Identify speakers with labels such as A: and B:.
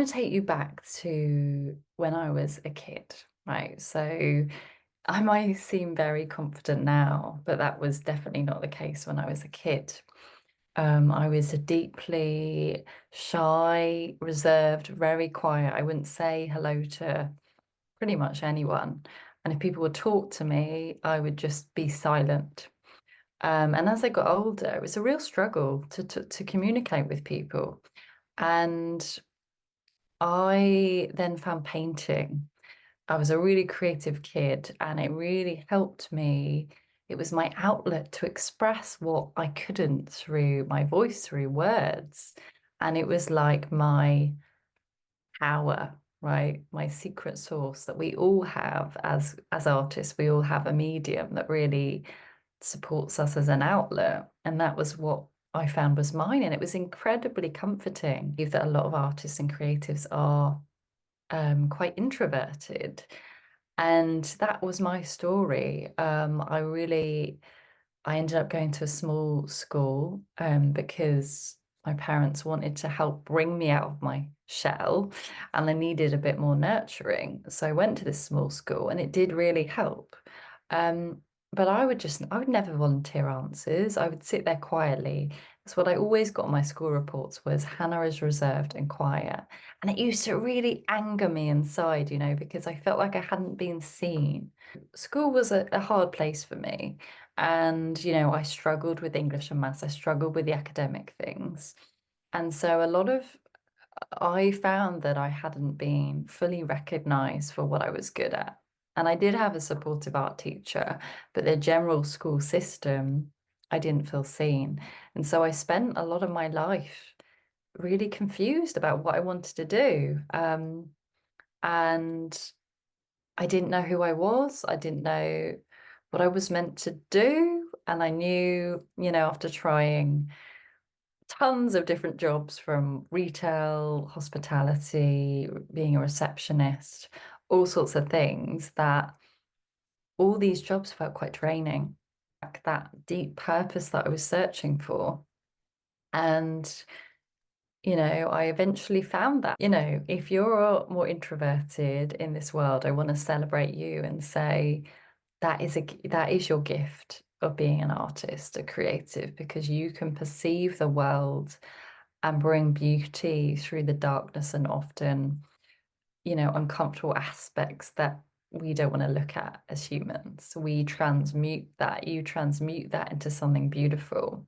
A: want to take you back to when I was a kid, right? So I might seem very confident now, but that was definitely not the case when I was a kid. I was a deeply shy, reserved, very quiet. I wouldn't say hello to pretty much anyone. And if people would talk to me, I would just be silent. And as I got older, it was a real struggle to communicate with people. And I then found painting. I was a really creative kid, and it really helped me. It was my outlet to express what I couldn't through my voice, through words. And it was like my power, right? My secret source that we all have as artists. We all have a medium that really supports us as an outlet. And that was what I found was mine. And it was incredibly comforting. That a lot of artists and creatives are quite introverted. And that was my story. I ended up going to a small school because my parents wanted to help bring me out of my shell and I needed a bit more nurturing. So I went to this small school and it did really help. Um, but I would never volunteer answers. I would sit there quietly. That's what I always got on my school reports was Hannah is reserved and quiet. And it used to really anger me inside, because I felt like I hadn't been seen. School was a hard place for me. And, I struggled with English and maths. I struggled with the academic things. And so I found that I hadn't been fully recognized for what I was good at. And I did have a supportive art teacher, but the general school system, I didn't feel seen. And so I spent a lot of my life really confused about what I wanted to do. And I didn't know who I was. I didn't know what I was meant to do. And I knew, after trying tons of different jobs from retail, hospitality, being a receptionist, all sorts of things, that all these jobs felt quite draining. Like that deep purpose that I was searching for. And I eventually found that. If you're more introverted in this world, I want to celebrate you and say that is your gift of being an artist, a creative, because you can perceive the world and bring beauty through the darkness and often, uncomfortable aspects that we don't want to look at as humans. We transmute that, you transmute that into something beautiful.